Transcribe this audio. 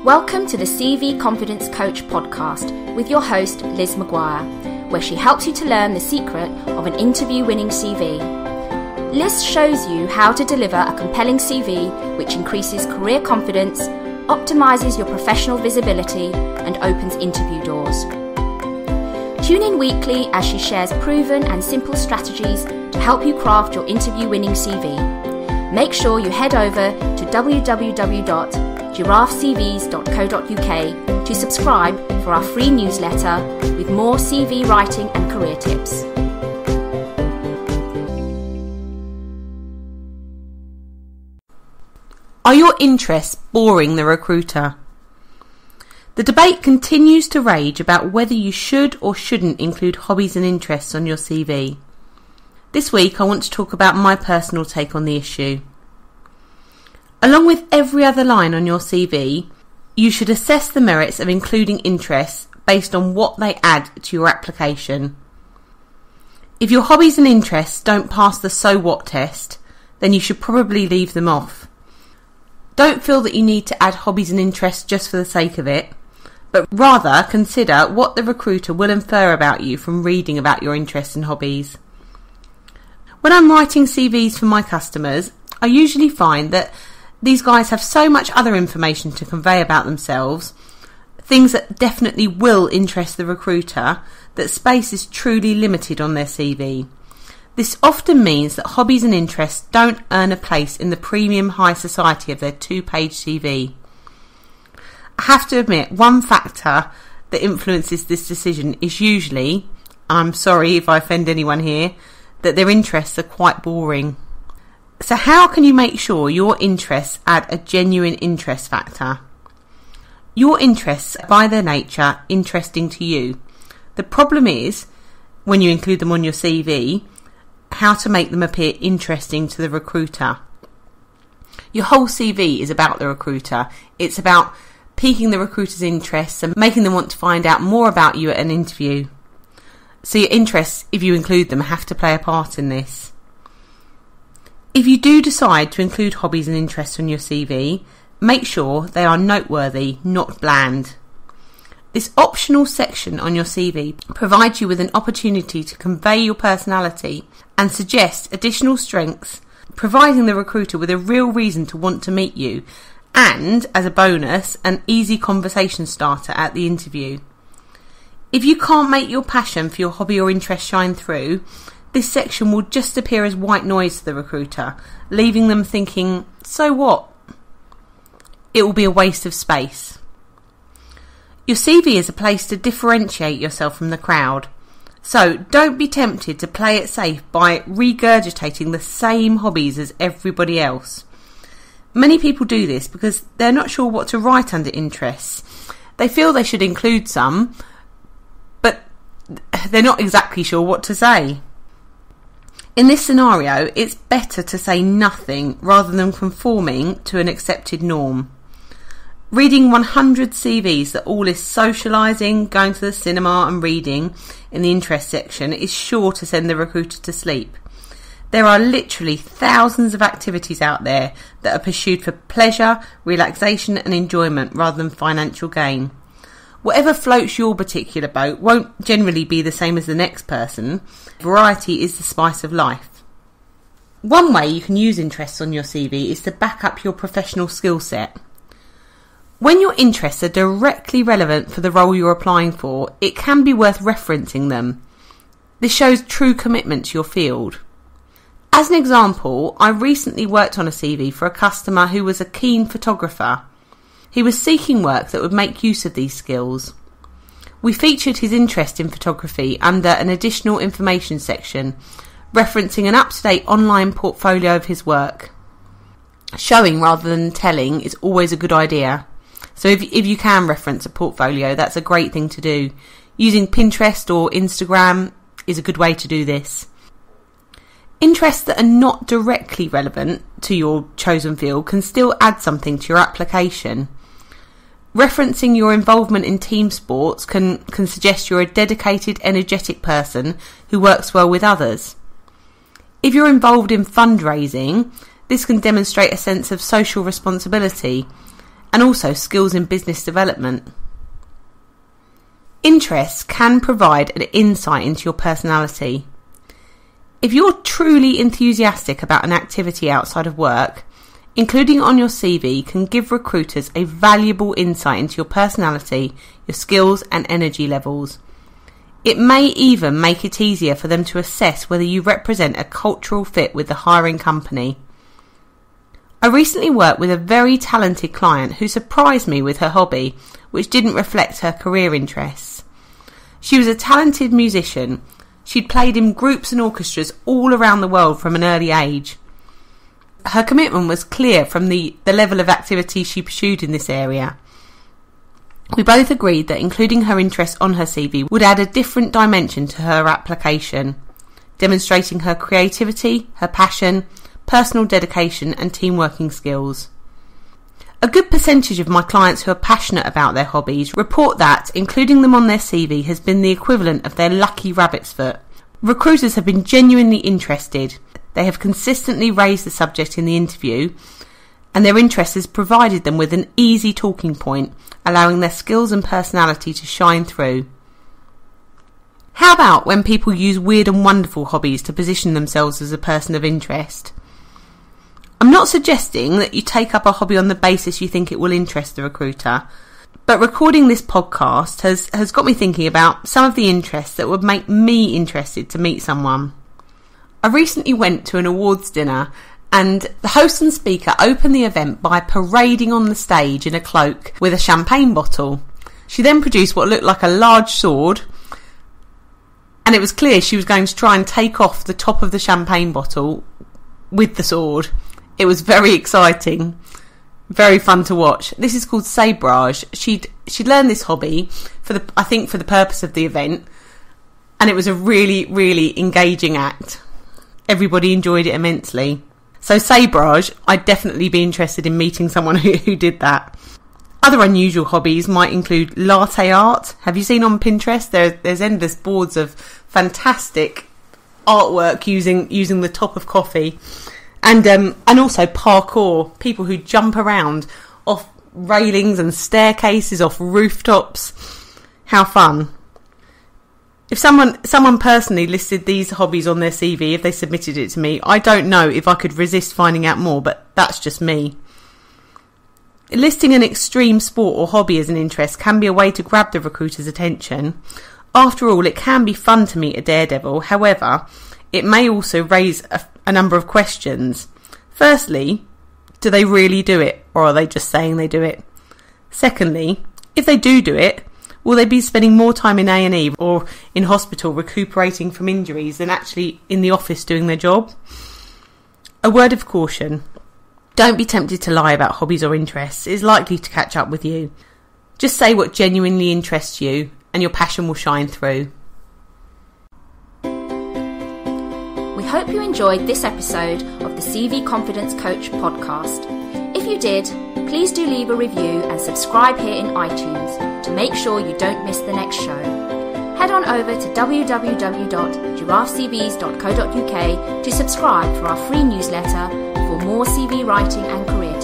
Welcome to the CV Confidence Coach podcast with your host Liz Maguire, where she helps you to learn the secret of an interview-winning CV. Liz shows you how to deliver a compelling CV which increases career confidence, optimises your professional visibility and opens interview doors. Tune in weekly as she shares proven and simple strategies to help you craft your interview-winning CV. Make sure you head over to www.giraffecvs.co.uk to subscribe for our free newsletter with more CV writing and career tips. Are your interests boring the recruiter? The debate continues to rage about whether you should or shouldn't include hobbies and interests on your CV. This week I want to talk about my personal take on the issue. Along with every other line on your CV, you should assess the merits of including interests based on what they add to your application. If your hobbies and interests don't pass the so what test, then you should probably leave them off. Don't feel that you need to add hobbies and interests just for the sake of it, but rather consider what the recruiter will infer about you from reading about your interests and hobbies. When I'm writing CVs for my customers, I usually find that these guys have so much other information to convey about themselves, things that definitely will interest the recruiter, that space is truly limited on their CV. This often means that hobbies and interests don't earn a place in the premium high society of their two-page CV. I have to admit, one factor that influences this decision is usually, I'm sorry if I offend anyone here, that their interests are quite boring. So how can you make sure your interests add a genuine interest factor? Your interests are by their nature interesting to you. The problem is, when you include them on your CV, how to make them appear interesting to the recruiter. Your whole CV is about the recruiter. It's about piquing the recruiter's interests and making them want to find out more about you at an interview. So your interests, if you include them, have to play a part in this. If you do decide to include hobbies and interests on your CV, make sure they are noteworthy, not bland. This optional section on your CV provides you with an opportunity to convey your personality and suggest additional strengths, providing the recruiter with a real reason to want to meet you, and, as a bonus, an easy conversation starter at the interview. If you can't make your passion for your hobby or interest shine through, this section will just appear as white noise to the recruiter, leaving them thinking, so what? It will be a waste of space. Your CV is a place to differentiate yourself from the crowd, so don't be tempted to play it safe by regurgitating the same hobbies as everybody else. Many people do this because they're not sure what to write under interests. They feel they should include some, but they're not exactly sure what to say. In this scenario, it's better to say nothing rather than conforming to an accepted norm. Reading 100 CVs that all list socialising, going to the cinema and reading in the interest section is sure to send the recruiter to sleep. There are literally thousands of activities out there that are pursued for pleasure, relaxation and enjoyment rather than financial gain. Whatever floats your particular boat won't generally be the same as the next person. Variety is the spice of life. One way you can use interests on your CV is to back up your professional skill set. When your interests are directly relevant for the role you're applying for, it can be worth referencing them. This shows true commitment to your field. As an example, I recently worked on a CV for a customer who was a keen photographer. He was seeking work that would make use of these skills. We featured his interest in photography under an additional information section, referencing an up-to-date online portfolio of his work. Showing rather than telling is always a good idea. So if you can reference a portfolio, that's a great thing to do. Using Pinterest or Instagram is a good way to do this. Interests that are not directly relevant to your chosen field can still add something to your application. Referencing your involvement in team sports can suggest you're a dedicated, energetic person who works well with others. If you're involved in fundraising, this can demonstrate a sense of social responsibility and also skills in business development. Interests can provide an insight into your personality. If you're truly enthusiastic about an activity outside of work, including it on your CV can give recruiters a valuable insight into your personality, your skills and energy levels. It may even make it easier for them to assess whether you represent a cultural fit with the hiring company. I recently worked with a very talented client who surprised me with her hobby, which didn't reflect her career interests. She was a talented musician. She'd played in groups and orchestras all around the world from an early age. Her commitment was clear from the level of activity she pursued in this area. We both agreed that including her interests on her CV would add a different dimension to her application, demonstrating her creativity, her passion, personal dedication and team working skills. A good percentage of my clients who are passionate about their hobbies report that including them on their CV has been the equivalent of their lucky rabbit's foot. Recruiters have been genuinely interested. They have consistently raised the subject in the interview, and their interest has provided them with an easy talking point, allowing their skills and personality to shine through. How about when people use weird and wonderful hobbies to position themselves as a person of interest? I'm not suggesting that you take up a hobby on the basis you think it will interest the recruiter, but recording this podcast has got me thinking about some of the interests that would make me interested to meet someone. I recently went to an awards dinner and the host and speaker opened the event by parading on the stage in a cloak with a champagne bottle. She then produced what looked like a large sword, and it was clear she was going to try and take off the top of the champagne bottle with the sword. It was very exciting, very fun to watch. This is called sabrage. She'd learned this hobby for the purpose of the event, and it was a really, really engaging act. Everybody enjoyed it immensely. So sabrage, I'd definitely be interested in meeting someone who did that. Other unusual hobbies might include latte art. Have you seen on Pinterest? There's endless boards of fantastic artwork using the top of coffee. And also parkour, people who jump around off railings and staircases, off rooftops. How fun. If someone personally listed these hobbies on their CV, if they submitted it to me, I don't know if I could resist finding out more, but that's just me. Listing an extreme sport or hobby as an interest can be a way to grab the recruiter's attention. After all, it can be fun to meet a daredevil. However, it may also raise a number of questions. Firstly, do they really do it, or are they just saying they do it? Secondly, if they do it, will they be spending more time in A&E or in hospital recuperating from injuries than actually in the office doing their job? A word of caution. Don't be tempted to lie about hobbies or interests. It's likely to catch up with you. Just say what genuinely interests you and your passion will shine through. We hope you enjoyed this episode of the CV Confidence Coach podcast. If you did, please do leave a review and subscribe here in iTunes to make sure you don't miss the next show. Head on over to www.giraffecvs.co.uk to subscribe for our free newsletter for more CV writing and career